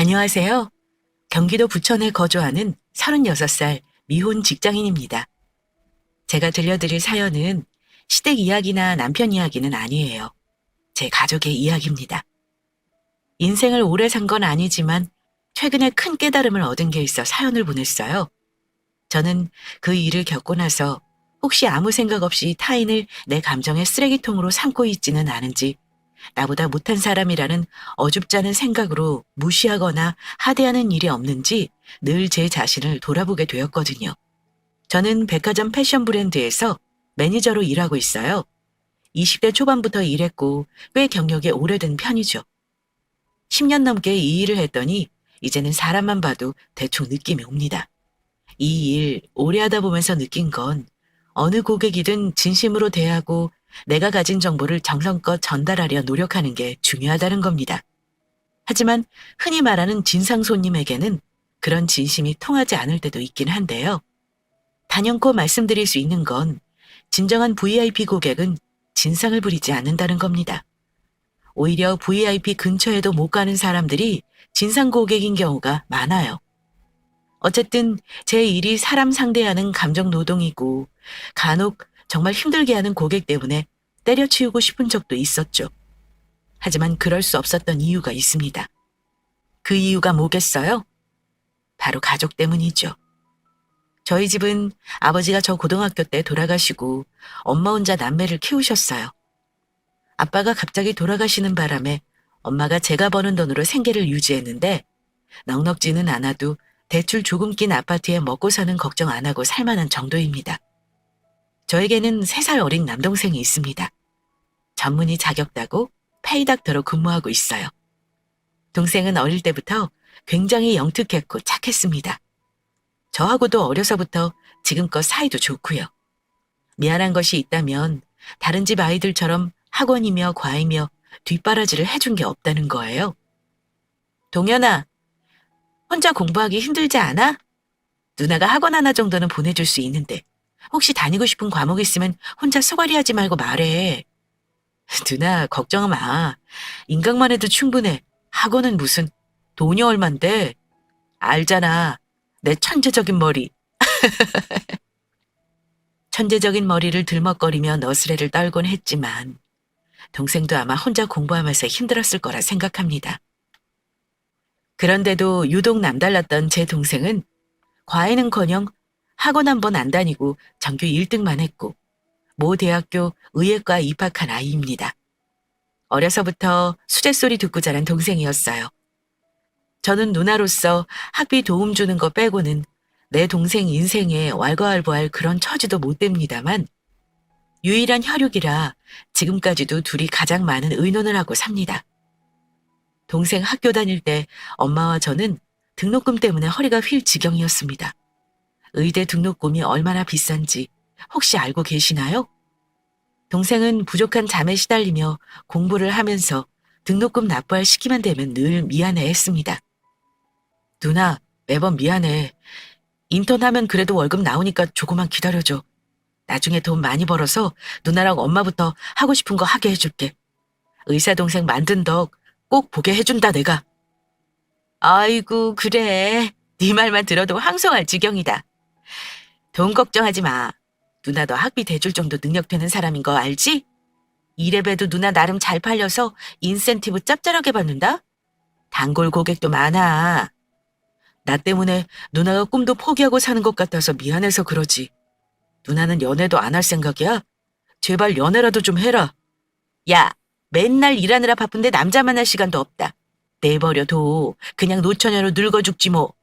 안녕하세요. 경기도 부천에 거주하는 36살 미혼 직장인입니다. 제가 들려드릴 사연은 시댁 이야기나 남편 이야기는 아니에요. 제 가족의 이야기입니다. 인생을 오래 산 건 아니지만 최근에 큰 깨달음을 얻은 게 있어 사연을 보냈어요. 저는 그 일을 겪고 나서 혹시 아무 생각 없이 타인을 내 감정의 쓰레기통으로 삼고 있지는 않은지, 나보다 못한 사람이라는 어줍지 않은 생각으로 무시하거나 하대하는 일이 없는지 늘 제 자신을 돌아보게 되었거든요. 저는 백화점 패션 브랜드에서 매니저로 일하고 있어요. 20대 초반부터 일했고 꽤 경력이 오래된 편이죠. 10년 넘게 이 일을 했더니 이제는 사람만 봐도 대충 느낌이 옵니다. 이 일 오래 하다 보면서 느낀 건 어느 고객이든 진심으로 대하고 내가 가진 정보를 정성껏 전달하려 노력하는 게 중요하다는 겁니다. 하지만 흔히 말하는 진상 손님에게는 그런 진심이 통하지 않을 때도 있긴 한데요. 단연코 말씀드릴 수 있는 건 진정한 VIP 고객은 진상을 부리지 않는다는 겁니다. 오히려 VIP 근처에도 못 가는 사람들이 진상 고객인 경우가 많아요. 어쨌든 제 일이 사람 상대하는 감정 노동이고 간혹 정말 힘들게 하는 고객 때문에 때려치우고 싶은 적도 있었죠. 하지만 그럴 수 없었던 이유가 있습니다. 그 이유가 뭐겠어요? 바로 가족 때문이죠. 저희 집은 아버지가 저 고등학교 때 돌아가시고 엄마 혼자 남매를 키우셨어요. 아빠가 갑자기 돌아가시는 바람에 엄마가 제가 버는 돈으로 생계를 유지했는데 넉넉지는 않아도 대출 조금 낀 아파트에 먹고 사는 걱정 안 하고 살 만한 정도입니다. 저에게는 3살 어린 남동생이 있습니다. 전문의 자격 따고 페이닥터로 근무하고 있어요. 동생은 어릴 때부터 굉장히 영특했고 착했습니다. 저하고도 어려서부터 지금껏 사이도 좋고요. 미안한 것이 있다면 다른 집 아이들처럼 학원이며 과외며 뒷바라지를 해준 게 없다는 거예요. 동현아, 혼자 공부하기 힘들지 않아? 누나가 학원 하나 정도는 보내줄 수 있는데 혹시 다니고 싶은 과목 있으면 혼자 쏘가리 하지 말고 말해. 누나 걱정 마. 인강만 해도 충분해. 학원은 무슨 돈이 얼만데. 알잖아. 내 천재적인 머리. 천재적인 머리를 들먹거리며 너스레를 떨곤 했지만 동생도 아마 혼자 공부하면서 힘들었을 거라 생각합니다. 그런데도 유독 남달랐던 제 동생은 과외는커녕 학원 한 번 안 다니고 전교 1등만 했고 모 대학교 의예과 입학한 아이입니다. 어려서부터 수제소리 듣고 자란 동생이었어요. 저는 누나로서 학비 도움 주는 거 빼고는 내 동생 인생에 왈가왈부할 그런 처지도 못 됩니다만 유일한 혈육이라 지금까지도 둘이 가장 많은 의논을 하고 삽니다. 동생 학교 다닐 때 엄마와 저는 등록금 때문에 허리가 휠 지경이었습니다. 의대 등록금이 얼마나 비싼지 혹시 알고 계시나요? 동생은 부족한 잠에 시달리며 공부를 하면서 등록금 납부할 시기만 되면 늘 미안해했습니다. 누나, 매번 미안해. 인턴하면 그래도 월급 나오니까 조금만 기다려줘. 나중에 돈 많이 벌어서 누나랑 엄마부터 하고 싶은 거 하게 해줄게. 의사 동생 만든 덕 꼭 보게 해준다 내가. 아이고 그래. 네 말만 들어도 황송할 지경이다. 돈 걱정하지 마. 누나 너 학비 대줄 정도 능력 되는 사람인 거 알지? 이래봬도 누나 나름 잘 팔려서 인센티브 짭짤하게 받는다? 단골 고객도 많아. 나 때문에 누나가 꿈도 포기하고 사는 것 같아서 미안해서 그러지. 누나는 연애도 안 할 생각이야? 제발 연애라도 좀 해라. 야, 맨날 일하느라 바쁜데 남자 만날 시간도 없다. 내버려둬. 그냥 노처녀로 늙어 죽지 뭐.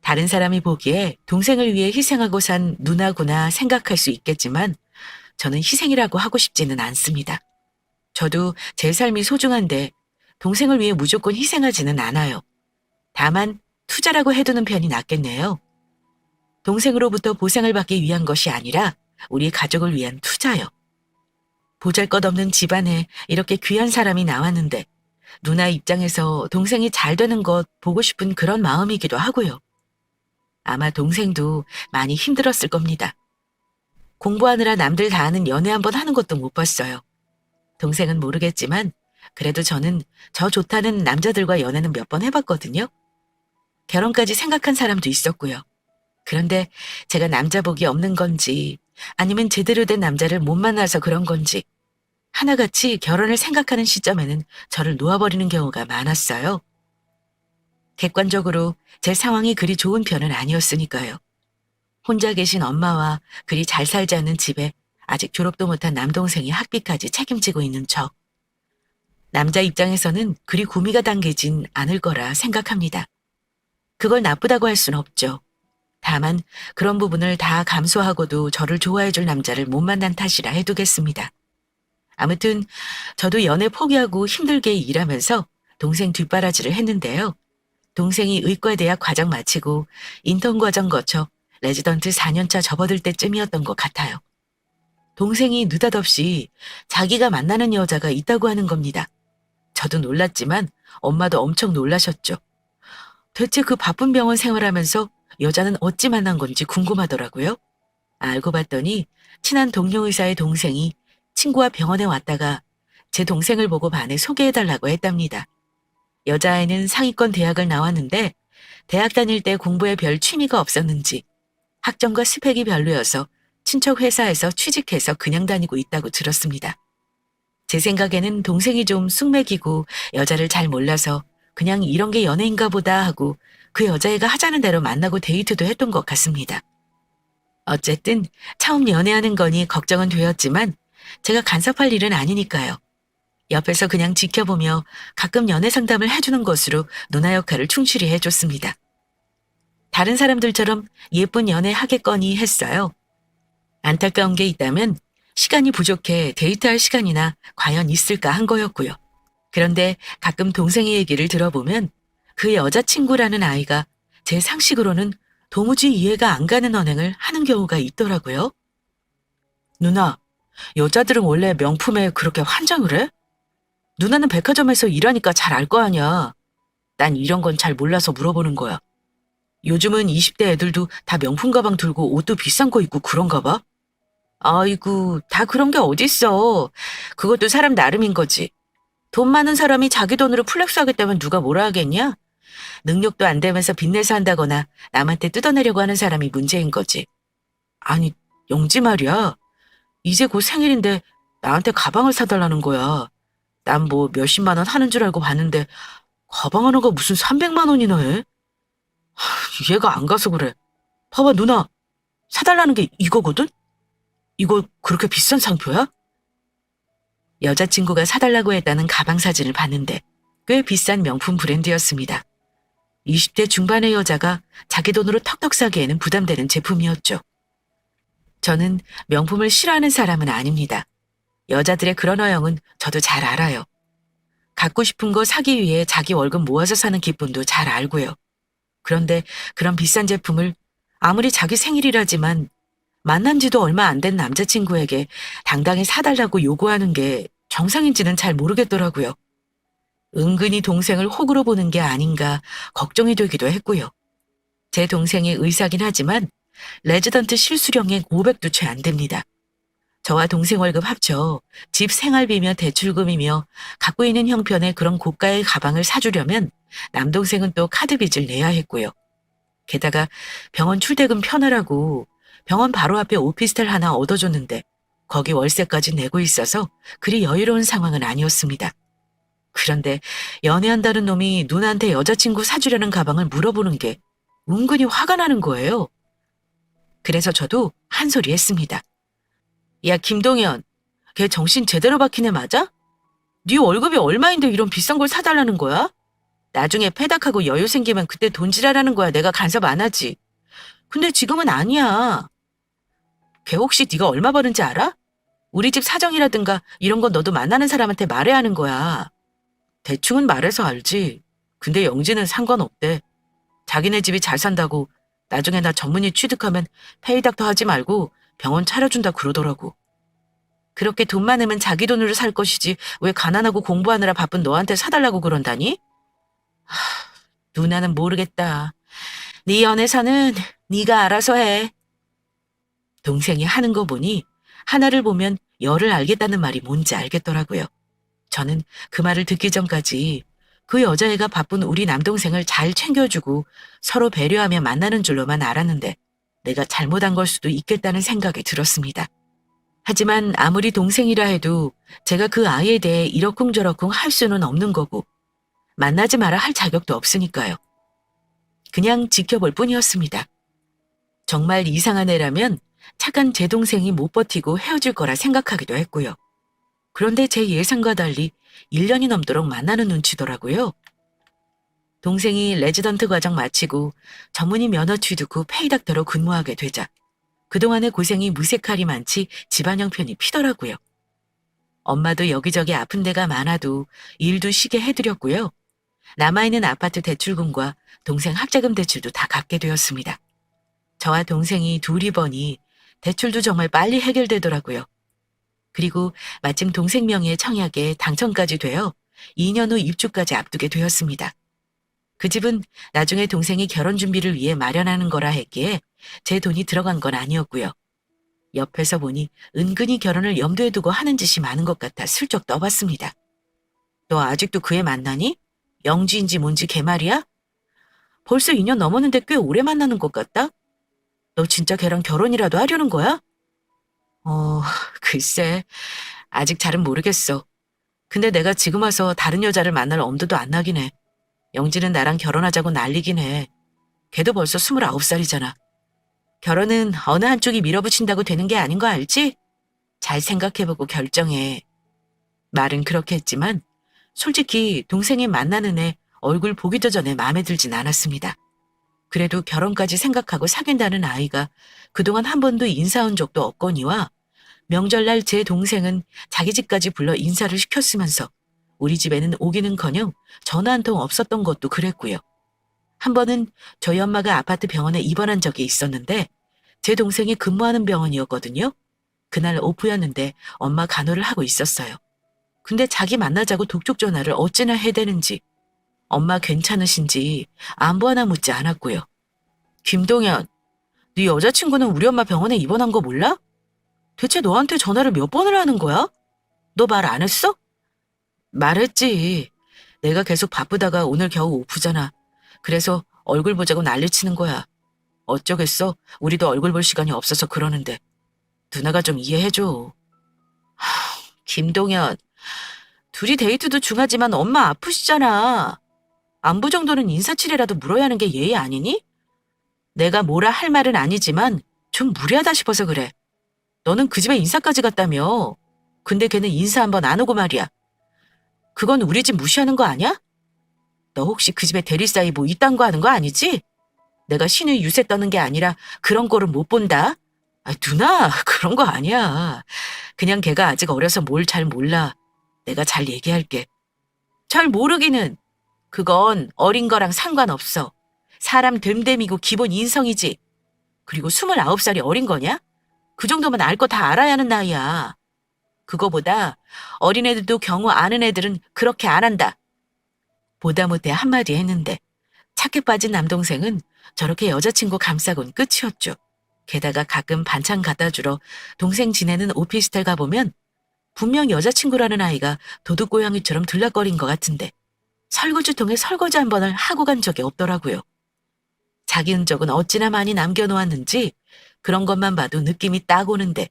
다른 사람이 보기에 동생을 위해 희생하고 산 누나구나 생각할 수 있겠지만 저는 희생이라고 하고 싶지는 않습니다. 저도 제 삶이 소중한데 동생을 위해 무조건 희생하지는 않아요. 다만 투자라고 해두는 편이 낫겠네요. 동생으로부터 보상을 받기 위한 것이 아니라 우리 가족을 위한 투자요. 보잘것없는 집안에 이렇게 귀한 사람이 나왔는데 누나 입장에서 동생이 잘 되는 것 보고 싶은 그런 마음이기도 하고요. 아마 동생도 많이 힘들었을 겁니다. 공부하느라 남들 다 아는 연애 한 번 하는 것도 못 봤어요. 동생은 모르겠지만 그래도 저는 저 좋다는 남자들과 연애는 몇 번 해봤거든요. 결혼까지 생각한 사람도 있었고요. 그런데 제가 남자 복이 없는 건지 아니면 제대로 된 남자를 못 만나서 그런 건지 하나같이 결혼을 생각하는 시점에는 저를 놓아버리는 경우가 많았어요. 객관적으로 제 상황이 그리 좋은 편은 아니었으니까요. 혼자 계신 엄마와 그리 잘 살지 않는 집에 아직 졸업도 못한 남동생이 학비까지 책임지고 있는 저. 남자 입장에서는 그리 구미가 당기진 않을 거라 생각합니다. 그걸 나쁘다고 할 수는 없죠. 다만 그런 부분을 다 감수하고도 저를 좋아해줄 남자를 못 만난 탓이라 해두겠습니다. 아무튼 저도 연애 포기하고 힘들게 일하면서 동생 뒷바라지를 했는데요. 동생이 의과대학 과정 마치고 인턴 과정 거쳐 레지던트 4년차 접어들 때쯤이었던 것 같아요. 동생이 느닷없이 자기가 만나는 여자가 있다고 하는 겁니다. 저도 놀랐지만 엄마도 엄청 놀라셨죠. 대체 그 바쁜 병원 생활하면서 여자는 어찌 만난 건지 궁금하더라고요. 알고 봤더니 친한 동료 의사의 동생이 친구와 병원에 왔다가 제 동생을 보고 반에 소개해달라고 했답니다. 여자아이는 상위권 대학을 나왔는데 대학 다닐 때 공부에 별 취미가 없었는지 학점과 스펙이 별로여서 친척 회사에서 취직해서 그냥 다니고 있다고 들었습니다. 제 생각에는 동생이 좀 쑥맥이고 여자를 잘 몰라서 그냥 이런 게 연애인가 보다 하고 그 여자애가 하자는 대로 만나고 데이트도 했던 것 같습니다. 어쨌든 처음 연애하는 거니 걱정은 되었지만 제가 간섭할 일은 아니니까요. 옆에서 그냥 지켜보며 가끔 연애 상담을 해주는 것으로 누나 역할을 충실히 해줬습니다. 다른 사람들처럼 예쁜 연애 하겠거니 했어요. 안타까운 게 있다면 시간이 부족해 데이트할 시간이나 과연 있을까 한 거였고요. 그런데 가끔 동생의 얘기를 들어보면 그 여자친구라는 아이가 제 상식으로는 도무지 이해가 안 가는 언행을 하는 경우가 있더라고요. 누나, 여자들은 원래 명품에 그렇게 환장을 해? 누나는 백화점에서 일하니까 잘 알 거 아니야. 난 이런 건 잘 몰라서 물어보는 거야. 요즘은 20대 애들도 다 명품 가방 들고 옷도 비싼 거 입고 그런가 봐? 아이고, 다 그런 게 어딨어. 그것도 사람 나름인 거지. 돈 많은 사람이 자기 돈으로 플렉스 하겠다면 누가 뭐라 하겠냐? 능력도 안 되면서 빚내서 한다거나 남한테 뜯어내려고 하는 사람이 문제인 거지. 아니, 영지 말이야. 이제 곧 생일인데 나한테 가방을 사달라는 거야. 난 뭐 몇십만 원 하는 줄 알고 봤는데 가방 하나가 무슨 300만 원이나 해? 이해가 안 가서 그래. 봐봐 누나, 사달라는 게 이거거든? 이거 그렇게 비싼 상표야? 여자친구가 사달라고 했다는 가방 사진을 봤는데 꽤 비싼 명품 브랜드였습니다. 20대 중반의 여자가 자기 돈으로 턱턱 사기에는 부담되는 제품이었죠. 저는 명품을 싫어하는 사람은 아닙니다. 여자들의 그런 어영은 저도 잘 알아요. 갖고 싶은 거 사기 위해 자기 월급 모아서 사는 기쁨도 잘 알고요. 그런데 그런 비싼 제품을 아무리 자기 생일이라지만 만난 지도 얼마 안 된 남자친구에게 당당히 사달라고 요구하는 게 정상인지는 잘 모르겠더라고요. 은근히 동생을 호구로 보는 게 아닌가 걱정이 되기도 했고요. 제 동생이 의사긴 하지만 레지던트 실수령액 500도 채 안 됩니다. 저와 동생 월급 합쳐 집 생활비며 대출금이며 갖고 있는 형편의 그런 고가의 가방을 사주려면 남동생은 또 카드 빚을 내야 했고요. 게다가 병원 출퇴근 편하라고 병원 바로 앞에 오피스텔 하나 얻어줬는데 거기 월세까지 내고 있어서 그리 여유로운 상황은 아니었습니다. 그런데 연애한다는 놈이 누나한테 여자친구 사주려는 가방을 물어보는 게 은근히 화가 나는 거예요. 그래서 저도 한 소리 했습니다. 야 김동현, 걔 정신 제대로 박힌 애 맞아? 네 월급이 얼마인데 이런 비싼 걸 사달라는 거야? 나중에 패닥하고 여유 생기면 그때 돈질하라는 거야. 내가 간섭 안 하지. 근데 지금은 아니야. 걔 혹시 네가 얼마 버는지 알아? 우리 집 사정이라든가 이런 건 너도 만나는 사람한테 말해야 하는 거야. 대충은 말해서 알지. 근데 영지는 상관없대. 자기네 집이 잘 산다고 나중에 나 전문의 취득하면 페이닥터 하지 말고 병원 차려준다 그러더라고. 그렇게 돈 많으면 자기 돈으로 살 것이지 왜 가난하고 공부하느라 바쁜 너한테 사달라고 그런다니? 누나는 모르겠다. 네 연애사는 네가 알아서 해. 동생이 하는 거 보니 하나를 보면 열을 알겠다는 말이 뭔지 알겠더라고요. 저는 그 말을 듣기 전까지 그 여자애가 바쁜 우리 남동생을 잘 챙겨주고 서로 배려하며 만나는 줄로만 알았는데 내가 잘못한 걸 수도 있겠다는 생각이 들었습니다. 하지만 아무리 동생이라 해도 제가 그 아이에 대해 이러쿵저러쿵 할 수는 없는 거고 만나지 마라 할 자격도 없으니까요. 그냥 지켜볼 뿐이었습니다. 정말 이상한 애라면 착한 제 동생이 못 버티고 헤어질 거라 생각하기도 했고요. 그런데 제 예상과 달리 1년이 넘도록 만나는 눈치더라고요. 동생이 레지던트 과정 마치고 전문의 면허 취득 후 페이닥터로 근무하게 되자 그동안의 고생이 무색할이 많지 집안 형편이 피더라고요. 엄마도 여기저기 아픈 데가 많아도 일도 쉬게 해드렸고요. 남아있는 아파트 대출금과 동생 학자금 대출도 다 갚게 되었습니다. 저와 동생이 둘이 버니 대출도 정말 빨리 해결되더라고요. 그리고 마침 동생 명의의 청약에 당첨까지 되어 2년 후 입주까지 앞두게 되었습니다. 그 집은 나중에 동생이 결혼 준비를 위해 마련하는 거라 했기에 제 돈이 들어간 건 아니었고요. 옆에서 보니 은근히 결혼을 염두에 두고 하는 짓이 많은 것 같아 슬쩍 떠봤습니다. 너 아직도 그 애 만나니? 영지인지 뭔지 걔말이야? 벌써 2년 넘었는데 꽤 오래 만나는 것 같다? 너 진짜 걔랑 결혼이라도 하려는 거야? 글쎄, 아직 잘은 모르겠어. 근데 내가 지금 와서 다른 여자를 만날 엄두도 안 나긴 해. 영지는 나랑 결혼하자고 난리긴 해. 걔도 벌써 29살이잖아. 결혼은 어느 한쪽이 밀어붙인다고 되는 게 아닌 거 알지? 잘 생각해보고 결정해. 말은 그렇게 했지만 솔직히 동생이 만나는 애 얼굴 보기도 전에 마음에 들진 않았습니다. 그래도 결혼까지 생각하고 사귄다는 아이가 그동안 한 번도 인사 온 적도 없거니와 명절날 제 동생은 자기 집까지 불러 인사를 시켰으면서 우리 집에는 오기는커녕 전화 한 통 없었던 것도 그랬고요. 한 번은 저희 엄마가 아파트 병원에 입원한 적이 있었는데 제 동생이 근무하는 병원이었거든요. 그날 오프였는데 엄마 간호를 하고 있었어요. 근데 자기 만나자고 독촉 전화를 어찌나 해대는지 엄마 괜찮으신지 안부 하나 묻지 않았고요. 김동현, 네 여자친구는 우리 엄마 병원에 입원한 거 몰라? 대체 너한테 전화를 몇 번을 하는 거야? 너 말 안 했어? 말했지. 내가 계속 바쁘다가 오늘 겨우 오프잖아. 그래서 얼굴 보자고 난리치는 거야. 어쩌겠어? 우리도 얼굴 볼 시간이 없어서 그러는데. 누나가 좀 이해해줘. 김동현, 둘이 데이트도 중하지만 엄마 아프시잖아. 안부 정도는 인사치레라도 물어야 하는 게 예의 아니니? 내가 뭐라 할 말은 아니지만 좀 무리하다 싶어서 그래. 너는 그 집에 인사까지 갔다며. 근데 걔는 인사 한번 안 오고 말이야. 그건 우리 집 무시하는 거 아니야? 너 혹시 그 집에 대리사이 뭐 이딴 거 하는 거 아니지? 내가 신의 유세 떠는 게 아니라 그런 거를 못 본다. 누나, 그런 거 아니야. 그냥 걔가 아직 어려서 뭘 잘 몰라. 내가 잘 얘기할게. 잘 모르기는. 그건 어린 거랑 상관없어. 사람 됨됨이고 기본 인성이지. 그리고 29살이 어린 거냐? 그 정도면 알 거 다 알아야 하는 나이야. 그거보다 어린애들도 경우 아는 애들은 그렇게 안 한다. 보다 못해 한마디 했는데 착해 빠진 남동생은 저렇게 여자친구 감싸곤 끝이었죠. 게다가 가끔 반찬 갖다 주러 동생 지내는 오피스텔 가보면 분명 여자친구라는 아이가 도둑고양이처럼 들락거린 것 같은데 설거지통에 설거지 한 번을 하고 간 적이 없더라고요. 자기 흔적은 어찌나 많이 남겨놓았는지 그런 것만 봐도 느낌이 딱 오는데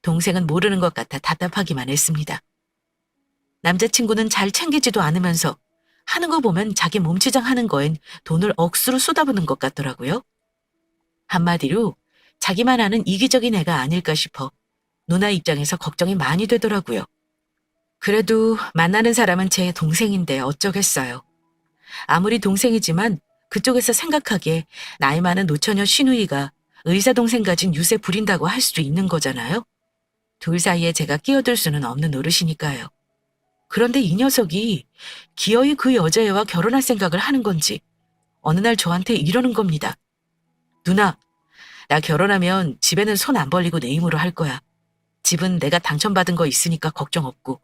동생은 모르는 것 같아 답답하기만 했습니다. 남자친구는 잘 챙기지도 않으면서 하는 거 보면 자기 몸치장 하는 거엔 돈을 억수로 쏟아부는 것 같더라고요. 한마디로 자기만 아는 이기적인 애가 아닐까 싶어 누나 입장에서 걱정이 많이 되더라고요. 그래도 만나는 사람은 제 동생인데 어쩌겠어요. 아무리 동생이지만 그쪽에서 생각하기에 나이 많은 노처녀 신우이가 의사 동생 가진 유세 부린다고 할 수도 있는 거잖아요. 둘 사이에 제가 끼어들 수는 없는 노릇이니까요. 그런데 이 녀석이 기어이 그 여자애와 결혼할 생각을 하는 건지 어느 날 저한테 이러는 겁니다. 누나, 나 결혼하면 집에는 손 안 벌리고 내 힘으로 할 거야. 집은 내가 당첨받은 거 있으니까 걱정 없고.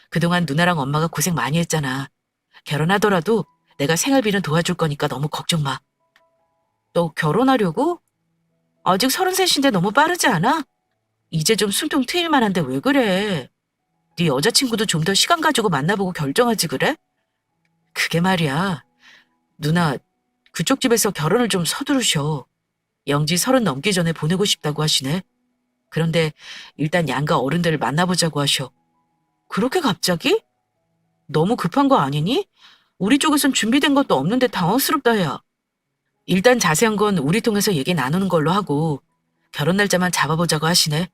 그동안 누나랑 엄마가 고생 많이 했잖아. 결혼하더라도 내가 생활비는 도와줄 거니까 너무 걱정 마. 너 결혼하려고? 아직 33인데 너무 빠르지 않아? 이제 좀 숨통 트일 만한데 왜 그래? 네 여자친구도 좀 더 시간 가지고 만나보고 결정하지 그래? 그게 말이야. 누나, 그쪽 집에서 결혼을 좀 서두르셔. 영지 30 넘기 전에 보내고 싶다고 하시네. 그런데 일단 양가 어른들을 만나보자고 하셔. 그렇게 갑자기? 너무 급한 거 아니니? 우리 쪽에선 준비된 것도 없는데 당황스럽다 야. 일단 자세한 건 우리 통해서 얘기 나누는 걸로 하고 결혼 날짜만 잡아보자고 하시네.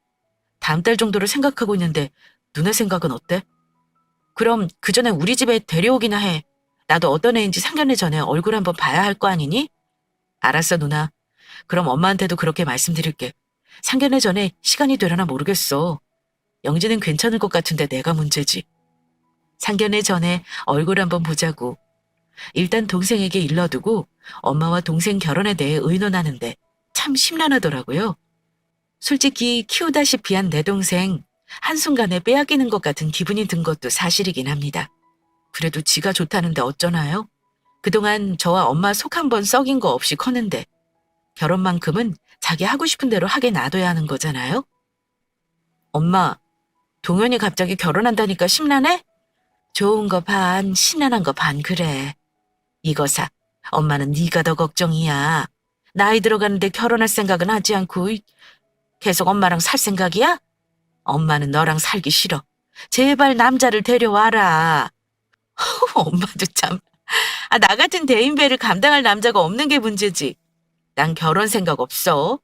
다음 달 정도를 생각하고 있는데 누나 생각은 어때? 그럼 그 전에 우리 집에 데려오기나 해. 나도 어떤 애인지 상견례 전에 얼굴 한번 봐야 할 거 아니니? 알았어 누나. 그럼 엄마한테도 그렇게 말씀드릴게. 상견례 전에 시간이 되려나 모르겠어. 영지는 괜찮을 것 같은데 내가 문제지. 상견례 전에 얼굴 한번 보자고. 일단 동생에게 일러두고 엄마와 동생 결혼에 대해 의논하는데 참 심란하더라고요. 솔직히 키우다시피 한 내 동생 한순간에 빼앗기는 것 같은 기분이 든 것도 사실이긴 합니다. 그래도 지가 좋다는데 어쩌나요? 그동안 저와 엄마 속 한 번 썩인 거 없이 컸는데 결혼만큼은 자기 하고 싶은 대로 하게 놔둬야 하는 거잖아요? 엄마, 동현이 갑자기 결혼한다니까 심란해? 좋은 거 반, 심란한 거 반 그래. 이거사, 엄마는 네가 더 걱정이야. 나이 들어가는데 결혼할 생각은 하지 않고 계속 엄마랑 살 생각이야? 엄마는 너랑 살기 싫어. 제발 남자를 데려와라. 엄마도 참. 나 같은 대인배를 감당할 남자가 없는 게 문제지. 난 결혼 생각 없어.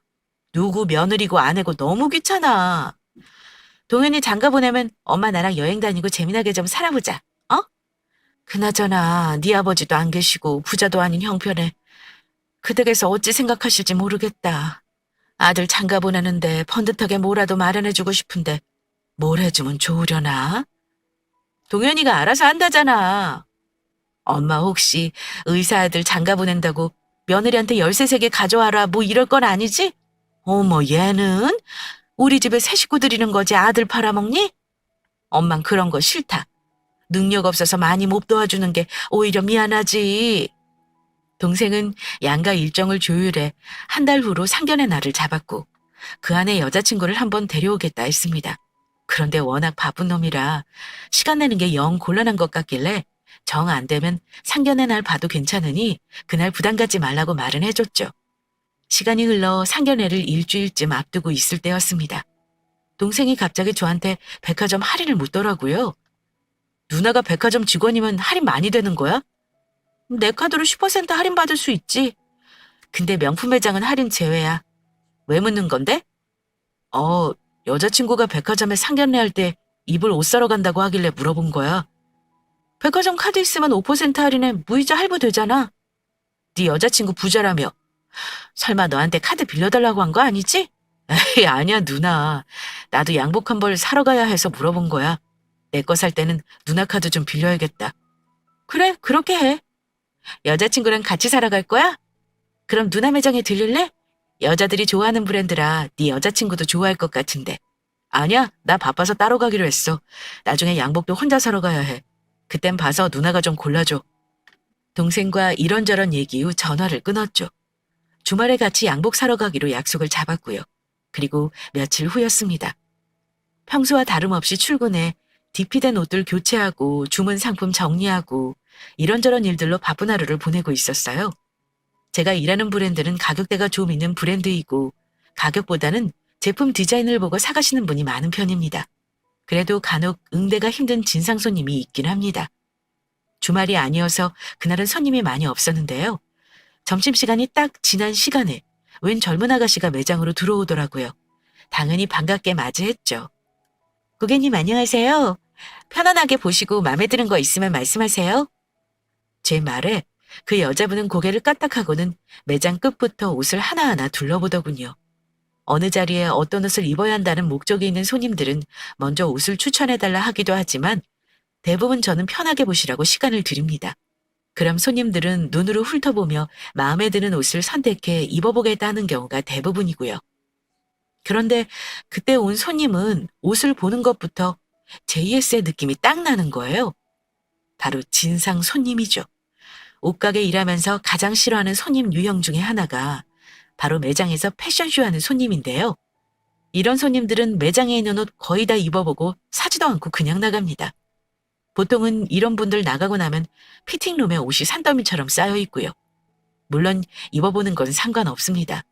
누구 며느리고 아내고 너무 귀찮아. 동현이 장가 보내면 엄마 나랑 여행 다니고 재미나게 좀 살아보자. 어? 그나저나 네 아버지도 안 계시고 부자도 아닌 형편에 그 댁에서 어찌 생각하실지 모르겠다. 아들 장가 보내는데 번듯하게 뭐라도 마련해주고 싶은데 뭘 해주면 좋으려나? 동현이가 알아서 한다잖아. 엄마 혹시 의사 아들 장가 보낸다고 며느리한테 열쇠 3개 가져와라 뭐 이럴 건 아니지? 어머 얘는? 우리 집에 새 식구 들이는 거지 아들 팔아먹니? 엄만 그런 거 싫다. 능력 없어서 많이 못 도와주는 게 오히려 미안하지. 동생은 양가 일정을 조율해 한 달 후로 상견례 날을 잡았고 그 안에 여자친구를 한번 데려오겠다 했습니다. 그런데 워낙 바쁜 놈이라 시간 내는 게 영 곤란한 것 같길래 정 안 되면 상견례 날 봐도 괜찮으니 그날 부담 갖지 말라고 말은 해줬죠. 시간이 흘러 상견례를 일주일쯤 앞두고 있을 때였습니다. 동생이 갑자기 저한테 백화점 할인을 묻더라고요. 누나가 백화점 직원이면 할인 많이 되는 거야? 내 카드로 10% 할인 받을 수 있지. 근데 명품 매장은 할인 제외야. 왜 묻는 건데? 여자친구가 백화점에 상견례 할 때 입을 옷 사러 간다고 하길래 물어본 거야. 백화점 카드 있으면 5% 할인에 무이자 할부 되잖아. 네 여자친구 부자라며. 설마 너한테 카드 빌려달라고 한 거 아니지? 에이, 아니야, 누나. 나도 양복 한 벌 사러 가야 해서 물어본 거야. 내 거 살 때는 누나 카드 좀 빌려야겠다. 그래, 그렇게 해. 여자친구랑 같이 사러 갈 거야? 그럼 누나 매장에 들릴래? 여자들이 좋아하는 브랜드라 네 여자친구도 좋아할 것 같은데. 아니야, 나 바빠서 따로 가기로 했어. 나중에 양복도 혼자 사러 가야 해. 그땐 봐서 누나가 좀 골라줘. 동생과 이런저런 얘기 후 전화를 끊었죠. 주말에 같이 양복 사러 가기로 약속을 잡았고요. 그리고 며칠 후였습니다. 평소와 다름없이 출근해 DP된 옷들 교체하고 주문 상품 정리하고 이런저런 일들로 바쁜 하루를 보내고 있었어요. 제가 일하는 브랜드는 가격대가 좀 있는 브랜드이고 가격보다는 제품 디자인을 보고 사가시는 분이 많은 편입니다. 그래도 간혹 응대가 힘든 진상 손님이 있긴 합니다. 주말이 아니어서 그날은 손님이 많이 없었는데요. 점심시간이 딱 지난 시간에 웬 젊은 아가씨가 매장으로 들어오더라고요. 당연히 반갑게 맞이했죠. 고객님 안녕하세요. 편안하게 보시고 마음에 드는 거 있으면 말씀하세요. 제 말에 그 여자분은 고개를 까딱하고는 매장 끝부터 옷을 하나하나 둘러보더군요. 어느 자리에 어떤 옷을 입어야 한다는 목적이 있는 손님들은 먼저 옷을 추천해달라 하기도 하지만 대부분 저는 편하게 보시라고 시간을 드립니다. 그럼 손님들은 눈으로 훑어보며 마음에 드는 옷을 선택해 입어보겠다 하는 경우가 대부분이고요. 그런데 그때 온 손님은 옷을 보는 것부터 JS의 느낌이 딱 나는 거예요. 바로 진상 손님이죠. 옷가게 일하면서 가장 싫어하는 손님 유형 중에 하나가 바로 매장에서 패션쇼하는 손님인데요. 이런 손님들은 매장에 있는 옷 거의 다 입어보고 사지도 않고 그냥 나갑니다. 보통은 이런 분들 나가고 나면 피팅룸에 옷이 산더미처럼 쌓여 있고요. 물론 입어보는 건 상관없습니다.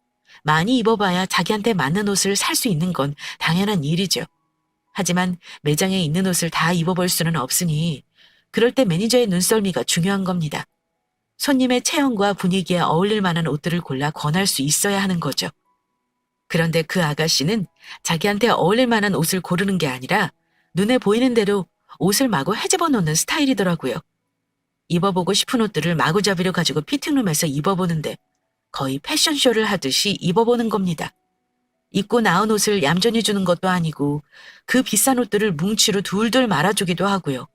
많이 입어봐야 자기한테 맞는 옷을 살 수 있는 건 당연한 일이죠. 하지만 매장에 있는 옷을 다 입어볼 수는 없으니 그럴 때 매니저의 눈썰미가 중요한 겁니다. 손님의 체형과 분위기에 어울릴 만한 옷들을 골라 권할 수 있어야 하는 거죠. 그런데 그 아가씨는 자기한테 어울릴 만한 옷을 고르는 게 아니라 눈에 보이는 대로 옷을 마구 헤집어 놓는 스타일이더라고요. 입어보고 싶은 옷들을 마구잡이로 가지고 피팅룸에서 입어보는데 거의 패션쇼를 하듯이 입어보는 겁니다. 입고 나온 옷을 얌전히 주는 것도 아니고 그 비싼 옷들을 뭉치로 둘둘 말아주기도 하고요.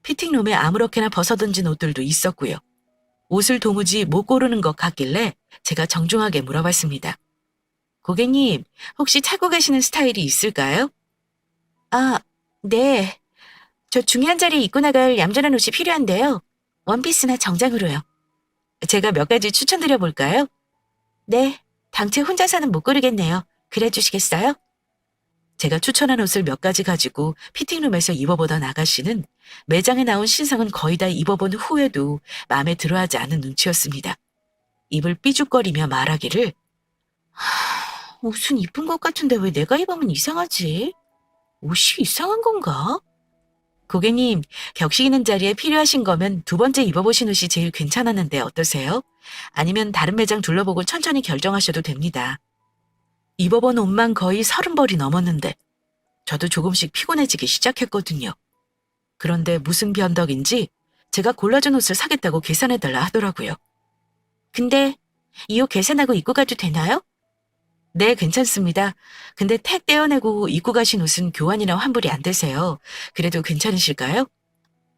피팅룸에 아무렇게나 벗어던진 옷들도 있었고요. 옷을 도무지 못 고르는 것 같길래 제가 정중하게 물어봤습니다. 고객님, 혹시 찾고 계시는 스타일이 있을까요? 아, 네. 저 중요한 자리에 입고 나갈 얌전한 옷이 필요한데요. 원피스나 정장으로요. 제가 몇 가지 추천드려 볼까요? 네, 당최 혼자서는 못 고르겠네요. 그래 주시겠어요? 제가 추천한 옷을 몇 가지 가지고 피팅룸에서 입어보던 아가씨는 매장에 나온 신상은 거의 다 입어본 후에도 마음에 들어하지 않는 눈치였습니다. 입을 삐죽거리며 말하기를 옷은 이쁜 것 같은데 왜 내가 입으면 이상하지? 옷이 이상한 건가? 고객님, 격식 있는 자리에 필요하신 거면 두 번째 입어보신 옷이 제일 괜찮았는데 어떠세요? 아니면 다른 매장 둘러보고 천천히 결정하셔도 됩니다. 입어본 옷만 거의 30벌이 넘었는데 저도 조금씩 피곤해지기 시작했거든요. 그런데 무슨 변덕인지 제가 골라준 옷을 사겠다고 계산해달라 하더라고요. 근데 이 옷 계산하고 입고 가도 되나요? 네, 괜찮습니다. 근데 택 떼어내고 입고 가신 옷은 교환이나 환불이 안 되세요. 그래도 괜찮으실까요?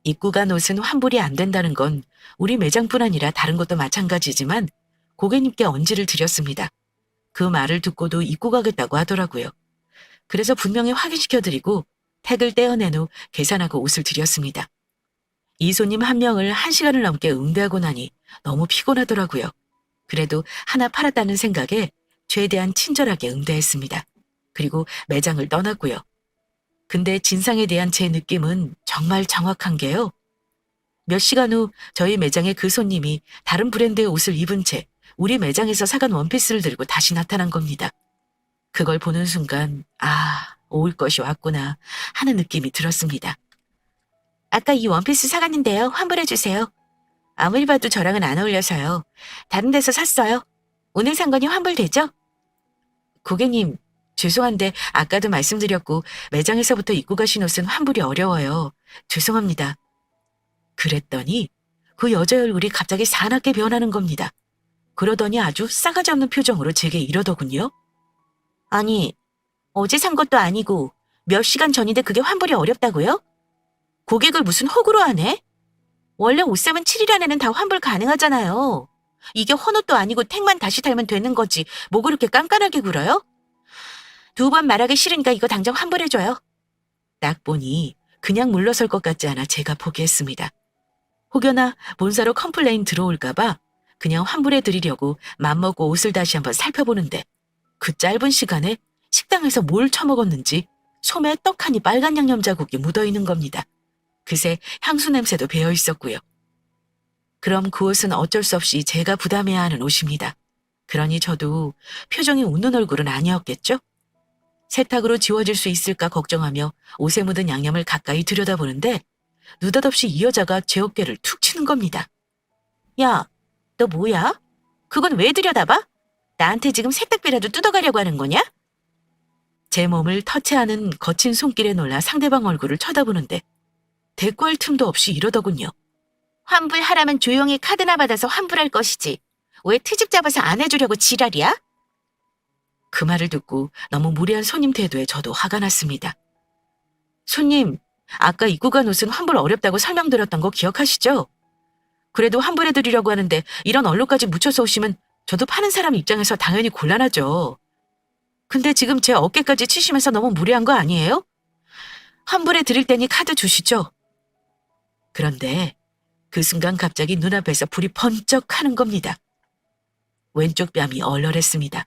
입고 간 옷은 환불이 안 된다는 건 우리 매장뿐 아니라 다른 것도 마찬가지지만 고객님께 언지를 드렸습니다. 그 말을 듣고도 입고 가겠다고 하더라고요. 그래서 분명히 확인시켜드리고 택을 떼어낸 후 계산하고 옷을 드렸습니다. 이 손님 한 명을 1시간을 넘게 응대하고 나니 너무 피곤하더라고요. 그래도 하나 팔았다는 생각에 최대한 친절하게 응대했습니다. 그리고 매장을 떠났고요. 근데 진상에 대한 제 느낌은 정말 정확한 게요. 몇 시간 후 저희 매장에 그 손님이 다른 브랜드의 옷을 입은 채 우리 매장에서 사간 원피스를 들고 다시 나타난 겁니다. 그걸 보는 순간 올 것이 왔구나 하는 느낌이 들었습니다. 아까 이 원피스 사갔는데요. 환불해주세요. 아무리 봐도 저랑은 안 어울려서요. 다른 데서 샀어요. 오늘 산 거니 환불되죠? 고객님, 죄송한데 아까도 말씀드렸고 매장에서부터 입고 가신 옷은 환불이 어려워요. 죄송합니다. 그랬더니 그 여자의 얼굴이 갑자기 사납게 변하는 겁니다. 그러더니 아주 싸가지 없는 표정으로 제게 이러더군요. 아니, 어제 산 것도 아니고 몇 시간 전인데 그게 환불이 어렵다고요? 고객을 무슨 호구로 하네? 원래 옷 사면 7일 안에는 다 환불 가능하잖아요. 이게 헌옷도 아니고 택만 다시 달면 되는 거지 뭐 그렇게 깐깐하게 굴어요? 2번 말하기 싫으니까 이거 당장 환불해줘요. 딱 보니 그냥 물러설 것 같지 않아 제가 포기했습니다. 혹여나 본사로 컴플레인 들어올까봐 그냥 환불해드리려고 맘먹고 옷을 다시 한번 살펴보는데 그 짧은 시간에 식당에서 뭘 처먹었는지 솜에 떡하니 빨간 양념 자국이 묻어있는 겁니다. 그새 향수 냄새도 배어 있었고요. 그럼 그 옷은 어쩔 수 없이 제가 부담해야 하는 옷입니다. 그러니 저도 표정이 웃는 얼굴은 아니었겠죠? 세탁으로 지워질 수 있을까 걱정하며 옷에 묻은 양념을 가까이 들여다보는데 느닷없이 이 여자가 제 어깨를 툭 치는 겁니다. 야, 너 뭐야? 그건 왜 들여다봐? 나한테 지금 세탁비라도 뜯어가려고 하는 거냐? 제 몸을 터치하는 거친 손길에 놀라 상대방 얼굴을 쳐다보는데 대꾸할 틈도 없이 이러더군요. 환불하라면 조용히 카드나 받아서 환불할 것이지. 왜 트집 잡아서 안 해주려고 지랄이야? 그 말을 듣고 너무 무례한 손님 태도에 저도 화가 났습니다. 손님, 아까 입고 간 옷은 환불 어렵다고 설명드렸던 거 기억하시죠? 그래도 환불해드리려고 하는데 이런 얼룩까지 묻혀서 오시면 저도 파는 사람 입장에서 당연히 곤란하죠. 근데 지금 제 어깨까지 치시면서 너무 무례한 거 아니에요? 환불해드릴 테니 카드 주시죠. 그런데 그 순간 갑자기 눈앞에서 불이 번쩍 하는 겁니다. 왼쪽 뺨이 얼얼했습니다.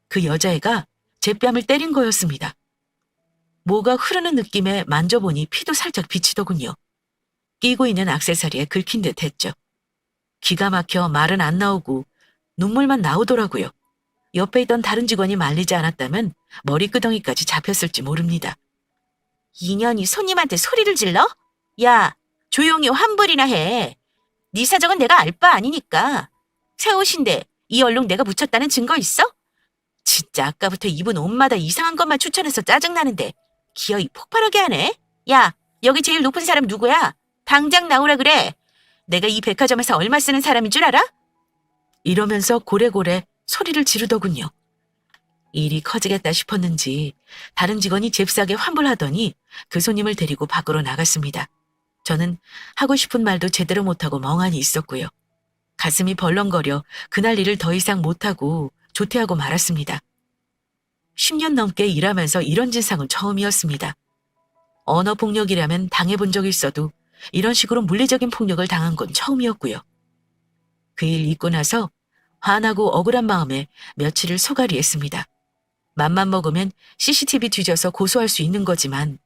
그 여자애가 제 뺨을 때린 거였습니다. 뭐가 흐르는 느낌에 만져보니 피도 살짝 비치더군요. 끼고 있는 액세서리에 긁힌 듯 했죠. 기가 막혀 말은 안 나오고 눈물만 나오더라고요. 옆에 있던 다른 직원이 말리지 않았다면 머리끄덩이까지 잡혔을지 모릅니다. 인연이 손님한테 소리를 질러? 야, 조용히 환불이나 해. 네 사정은 내가 알 바 아니니까. 새 옷인데 이 얼룩 내가 묻혔다는 증거 있어? 진짜 아까부터 입은 옷마다 이상한 것만 추천해서 짜증나는데 기어이 폭발하게 하네. 야, 여기 제일 높은 사람 누구야? 당장 나오라 그래. 내가 이 백화점에서 얼마 쓰는 사람인 줄 알아? 이러면서 고래고래 소리를 지르더군요. 일이 커지겠다 싶었는지 다른 직원이 잽싸게 환불하더니 그 손님을 데리고 밖으로 나갔습니다. 저는 하고 싶은 말도 제대로 못하고 멍하니 있었고요. 가슴이 벌렁거려 그날 일을 더 이상 못하고 조퇴하고 말았습니다. 10년 넘게 일하면서 이런 진상은 처음이었습니다. 언어폭력이라면 당해본 적이 있어도 이런 식으로 물리적인 폭력을 당한 건 처음이었고요. 그 일 있고 나서 화나고 억울한 마음에 며칠을 소갈이했습니다. 맘만 먹으면 CCTV 뒤져서 고소할 수 있는 거지만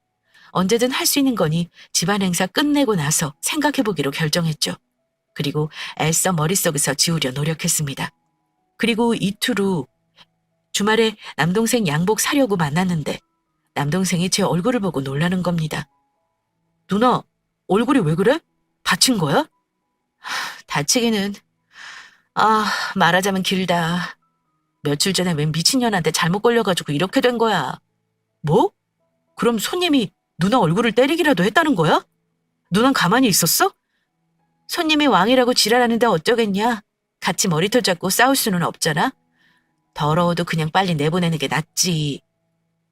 언제든 할 수 있는 거니 집안 행사 끝내고 나서 생각해보기로 결정했죠. 그리고 애써 머릿속에서 지우려 노력했습니다. 그리고 이틀 후 주말에 남동생 양복 사려고 만났는데 남동생이 제 얼굴을 보고 놀라는 겁니다. 누나, 얼굴이 왜 그래? 다친 거야? 다치기는... 말하자면 길다. 며칠 전에 웬 미친년한테 잘못 걸려가지고 이렇게 된 거야. 뭐? 그럼 손님이 누나 얼굴을 때리기라도 했다는 거야? 누난 가만히 있었어? 손님이 왕이라고 지랄하는데 어쩌겠냐? 같이 머리털 잡고 싸울 수는 없잖아? 더러워도 그냥 빨리 내보내는 게 낫지.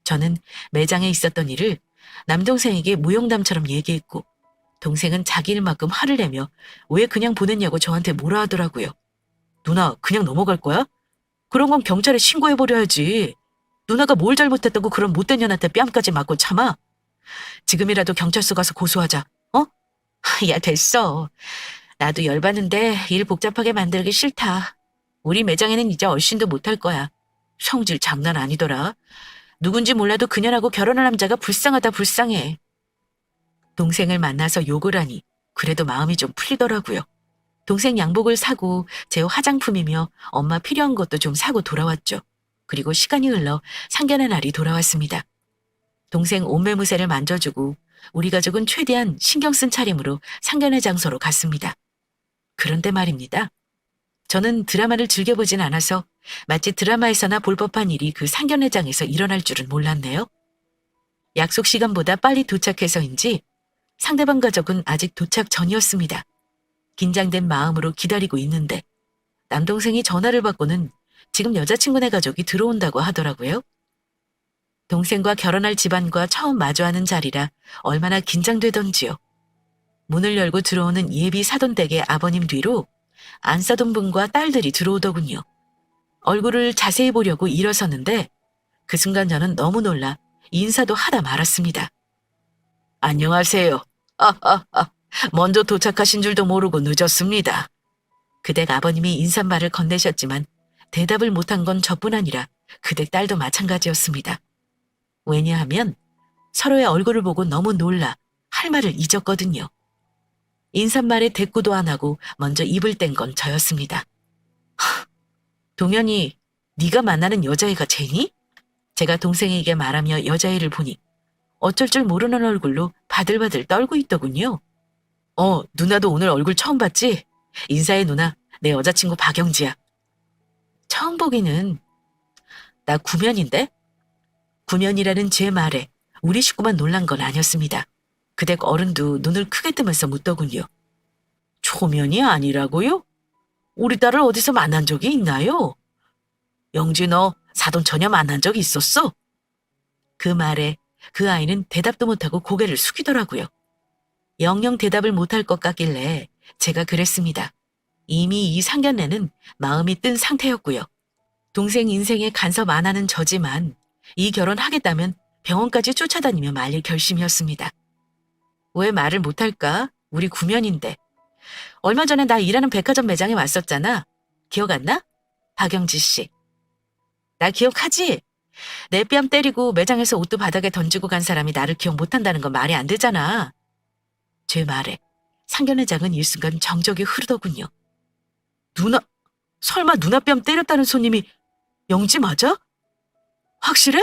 저는 매장에 있었던 일을 남동생에게 무용담처럼 얘기했고 동생은 자기 일만큼 화를 내며 왜 그냥 보냈냐고 저한테 뭐라 하더라고요. 누나 그냥 넘어갈 거야? 그런 건 경찰에 신고해버려야지. 누나가 뭘 잘못했다고 그런 못된 년한테 뺨까지 맞고 참아? 지금이라도 경찰서 가서 고소하자. 어? 야 됐어. 나도 열받는데 일 복잡하게 만들기 싫다. 우리 매장에는 이제 얼씬도 못할 거야. 성질 장난 아니더라. 누군지 몰라도 그년하고 결혼할 남자가 불쌍하다 불쌍해. 동생을 만나서 욕을 하니 그래도 마음이 좀 풀리더라고요. 동생 양복을 사고 제 화장품이며 엄마 필요한 것도 좀 사고 돌아왔죠. 그리고 시간이 흘러 상견례 날이 돌아왔습니다. 동생 옷매무새를 만져주고 우리 가족은 최대한 신경 쓴 차림으로 상견례 장소로 갔습니다. 그런데 말입니다. 저는 드라마를 즐겨보진 않아서 마치 드라마에서나 볼 법한 일이 그 상견례장에서 일어날 줄은 몰랐네요. 약속 시간보다 빨리 도착해서인지 상대방 가족은 아직 도착 전이었습니다. 긴장된 마음으로 기다리고 있는데 남동생이 전화를 받고는 지금 여자친구네 가족이 들어온다고 하더라고요. 동생과 결혼할 집안과 처음 마주하는 자리라 얼마나 긴장되던지요. 문을 열고 들어오는 예비 사돈댁의 아버님 뒤로 안사돈 분과 딸들이 들어오더군요. 얼굴을 자세히 보려고 일어섰는데 그 순간 저는 너무 놀라 인사도 하다 말았습니다. 안녕하세요. 먼저 도착하신 줄도 모르고 늦었습니다. 그댁 아버님이 인사말을 건네셨지만 대답을 못한 건 저뿐 아니라 그댁 딸도 마찬가지였습니다. 왜냐하면 서로의 얼굴을 보고 너무 놀라 할 말을 잊었거든요. 인사말에 대꾸도 안 하고 먼저 입을 뗀 건 저였습니다. 동현이 네가 만나는 여자애가 쟤니? 제가 동생에게 말하며 여자애를 보니 어쩔 줄 모르는 얼굴로 바들바들 떨고 있더군요. 누나도 오늘 얼굴 처음 봤지? 인사해 누나, 내 여자친구 박영지야. 처음 보기는 나 구면인데? 구면이라는 제 말에 우리 식구만 놀란 건 아니었습니다. 그댁 어른도 눈을 크게 뜨면서 묻더군요. 초면이 아니라고요? 우리 딸을 어디서 만난 적이 있나요? 영지 너 사돈 처녀 만난 적 있었어? 그 말에 그 아이는 대답도 못하고 고개를 숙이더라고요. 영영 대답을 못할 것 같길래 제가 그랬습니다. 이미 이 상견례는 마음이 뜬 상태였고요. 동생 인생에 간섭 안 하는 저지만 이 결혼 하겠다면 병원까지 쫓아다니며 말릴 결심이었습니다. 왜 말을 못할까? 우리 구면인데. 얼마 전에 나 일하는 백화점 매장에 왔었잖아. 기억 안 나? 박영지 씨. 나 기억하지? 내 뺨 때리고 매장에서 옷도 바닥에 던지고 간 사람이 나를 기억 못한다는 건 말이 안 되잖아. 제 말에 상견례장은 일순간 정적이 흐르더군요. 누나, 설마 누나 뺨 때렸다는 손님이 영지 맞아? 확실해?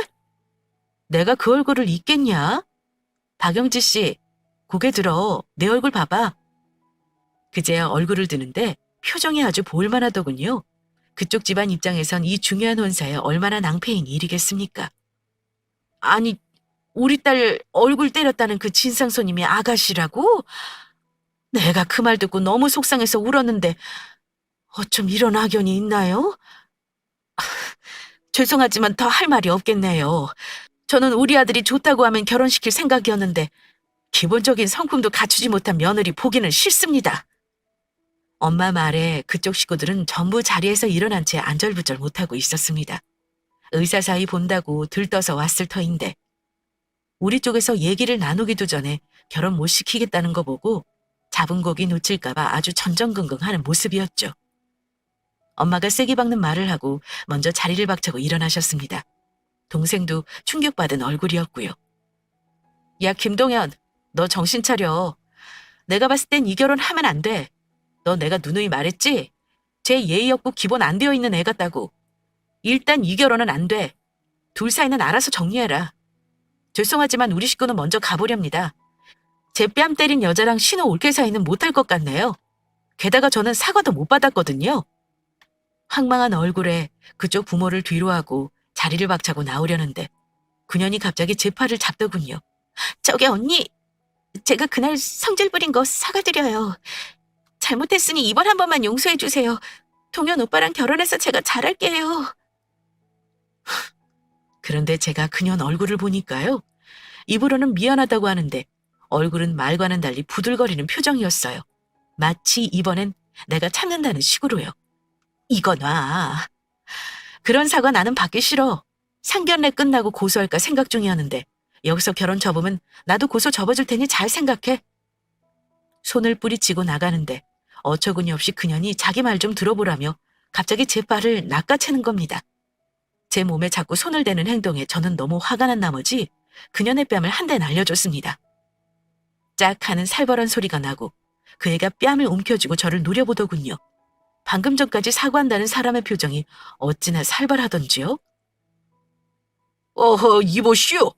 내가 그 얼굴을 잊겠냐? 박영지 씨, 고개 들어. 내 얼굴 봐봐. 그제야 얼굴을 드는데 표정이 아주 볼만하더군요. 그쪽 집안 입장에선 이 중요한 혼사에 얼마나 낭패인 일이겠습니까? 아니, 우리 딸 얼굴 때렸다는 그 진상 손님이 아가씨라고? 내가 그 말 듣고 너무 속상해서 울었는데 어쩜 이런 악연이 있나요? 죄송하지만 더 할 말이 없겠네요. 저는 우리 아들이 좋다고 하면 결혼시킬 생각이었는데 기본적인 성품도 갖추지 못한 며느리 보기는 싫습니다. 엄마 말에 그쪽 식구들은 전부 자리에서 일어난 채 안절부절 못하고 있었습니다. 의사 사이 본다고 들떠서 왔을 터인데 우리 쪽에서 얘기를 나누기도 전에 결혼 못 시키겠다는 거 보고 잡은 고기 놓칠까봐 아주 전전긍긍하는 모습이었죠. 엄마가 세게 박는 말을 하고 먼저 자리를 박차고 일어나셨습니다. 동생도 충격받은 얼굴이었고요. 야, 김동현, 너 정신 차려. 내가 봤을 땐 이 결혼 하면 안 돼. 너 내가 누누이 말했지? 제 예의 없고 기본 안 되어 있는 애 같다고. 일단 이 결혼은 안 돼. 둘 사이는 알아서 정리해라. 죄송하지만 우리 식구는 먼저 가보렵니다. 제 뺨 때린 여자랑 신호 올케 사이는 못할 것 같네요. 게다가 저는 사과도 못 받았거든요. 황망한 얼굴에 그쪽 부모를 뒤로하고 자리를 박차고 나오려는데 그년이 갑자기 제 팔을 잡더군요. 저기 언니, 제가 그날 성질 부린 거 사과드려요. 잘못했으니 이번 한 번만 용서해 주세요. 동현 오빠랑 결혼해서 제가 잘할게요. 그런데 제가 그년 얼굴을 보니까요. 입으로는 미안하다고 하는데 얼굴은 말과는 달리 부들거리는 표정이었어요. 마치 이번엔 내가 참는다는 식으로요. 이거 놔. 그런 사과 나는 받기 싫어. 상견례 끝나고 고소할까 생각 중이었는데 여기서 결혼 접으면 나도 고소 접어줄 테니 잘 생각해. 손을 뿌리치고 나가는데 어처구니 없이 그년이 자기 말 좀 들어보라며 갑자기 제 발을 낚아채는 겁니다. 제 몸에 자꾸 손을 대는 행동에 저는 너무 화가 난 나머지 그년의 뺨을 한 대 날려줬습니다. 짝 하는 살벌한 소리가 나고 그 애가 뺨을 움켜쥐고 저를 노려보더군요. 방금 전까지 사과한다는 사람의 표정이 어찌나 살벌하던지요? 어허, 이보시오.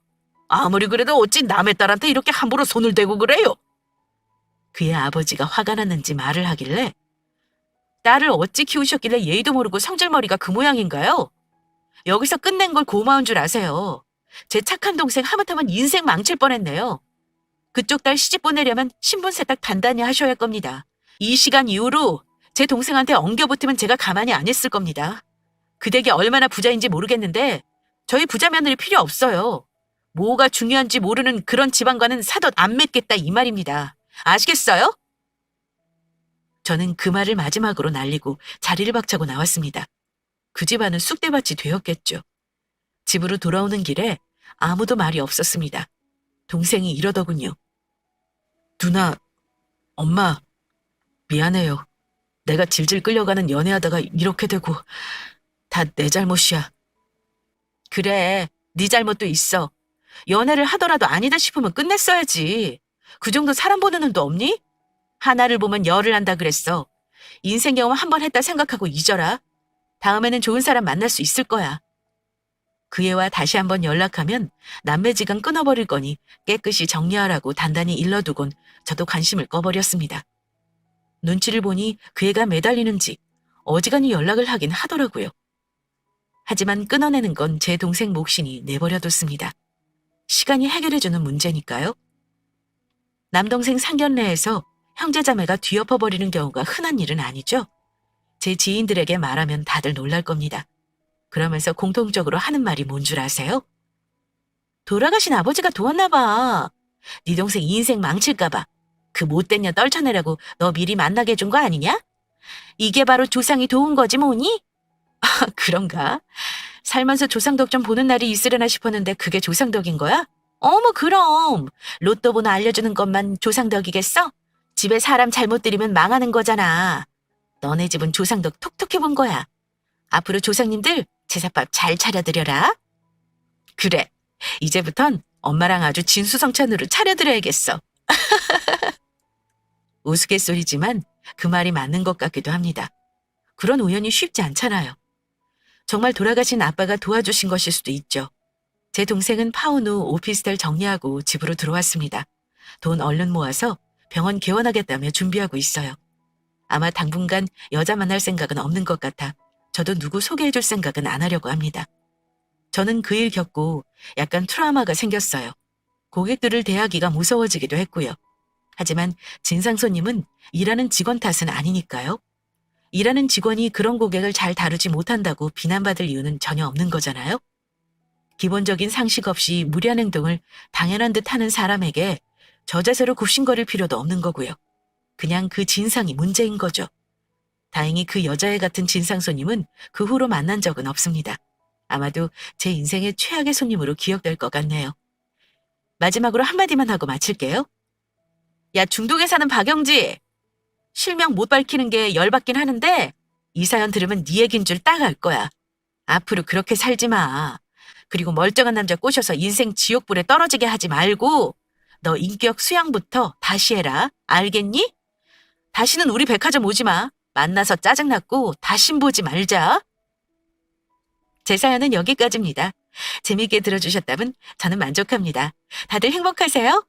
아무리 그래도 어찌 남의 딸한테 이렇게 함부로 손을 대고 그래요? 그의 아버지가 화가 났는지 말을 하길래 딸을 어찌 키우셨길래 예의도 모르고 성질머리가 그 모양인가요? 여기서 끝낸 걸 고마운 줄 아세요. 제 착한 동생 하마터면 인생 망칠 뻔했네요. 그쪽 딸 시집 보내려면 신분 세탁 단단히 하셔야 할 겁니다. 이 시간 이후로 제 동생한테 엉겨붙으면 제가 가만히 안 있을 겁니다. 그 댁이 얼마나 부자인지 모르겠는데 저희 부자 며느리 필요 없어요. 뭐가 중요한지 모르는 그런 집안과는 사돈 안 맺겠다 이 말입니다. 아시겠어요? 저는 그 말을 마지막으로 날리고 자리를 박차고 나왔습니다. 그 집안은 쑥대밭이 되었겠죠. 집으로 돌아오는 길에 아무도 말이 없었습니다. 동생이 이러더군요. 누나, 엄마, 미안해요. 내가 질질 끌려가는 연애하다가 이렇게 되고 다 내 잘못이야. 그래, 네 잘못도 있어. 연애를 하더라도 아니다 싶으면 끝냈어야지. 그 정도 사람 보는 눈도 없니? 하나를 보면 열을 한다 그랬어. 인생 경험 한 번 했다 생각하고 잊어라. 다음에는 좋은 사람 만날 수 있을 거야. 그 애와 다시 한번 연락하면 남매지간 끊어버릴 거니 깨끗이 정리하라고 단단히 일러두곤 저도 관심을 꺼버렸습니다. 눈치를 보니 그 애가 매달리는지 어지간히 연락을 하긴 하더라고요. 하지만 끊어내는 건 제 동생 몫이니 내버려뒀습니다. 시간이 해결해주는 문제니까요. 남동생 상견례에서 형제자매가 뒤엎어버리는 경우가 흔한 일은 아니죠. 제 지인들에게 말하면 다들 놀랄 겁니다. 그러면서 공통적으로 하는 말이 뭔 줄 아세요? 돌아가신 아버지가 도왔나 봐. 네 동생 인생 망칠까 봐. 그 못된 년 떨쳐내라고 너 미리 만나게 해준 거 아니냐? 이게 바로 조상이 도운 거지 뭐니? 아, 그런가? 살면서 조상덕 좀 보는 날이 있으려나 싶었는데 그게 조상덕인 거야? 어머 그럼. 로또 번호 알려주는 것만 조상덕이겠어? 집에 사람 잘못 들이면 망하는 거잖아. 너네 집은 조상덕 톡톡 해본 거야. 앞으로 조상님들 제사밥 잘 차려드려라. 그래. 이제부턴 엄마랑 아주 진수성찬으로 차려드려야겠어. 우스갯소리지만 그 말이 맞는 것 같기도 합니다. 그런 우연이 쉽지 않잖아요. 정말 돌아가신 아빠가 도와주신 것일 수도 있죠. 제 동생은 파혼 후 오피스텔 정리하고 집으로 들어왔습니다. 돈 얼른 모아서 병원 개원하겠다며 준비하고 있어요. 아마 당분간 여자 만날 생각은 없는 것 같아 저도 누구 소개해줄 생각은 안 하려고 합니다. 저는 그 일 겪고 약간 트라우마가 생겼어요. 고객들을 대하기가 무서워지기도 했고요. 하지만 진상 손님은 일하는 직원 탓은 아니니까요. 일하는 직원이 그런 고객을 잘 다루지 못한다고 비난받을 이유는 전혀 없는 거잖아요. 기본적인 상식 없이 무리한 행동을 당연한 듯 하는 사람에게 저자세로 굽신거릴 필요도 없는 거고요. 그냥 그 진상이 문제인 거죠. 다행히 그 여자애 같은 진상 손님은 그 후로 만난 적은 없습니다. 아마도 제 인생의 최악의 손님으로 기억될 것 같네요. 마지막으로 한마디만 하고 마칠게요. 야, 중동에 사는 박영지! 실명 못 밝히는 게 열받긴 하는데 이 사연 들으면 네 얘긴 줄 딱 알 거야. 앞으로 그렇게 살지 마. 그리고 멀쩡한 남자 꼬셔서 인생 지옥불에 떨어지게 하지 말고 너 인격 수양부터 다시 해라. 알겠니? 다시는 우리 백화점 오지 마. 만나서 짜증났고 다신 보지 말자. 제 사연은 여기까지입니다. 재미있게 들어주셨다면 저는 만족합니다. 다들 행복하세요?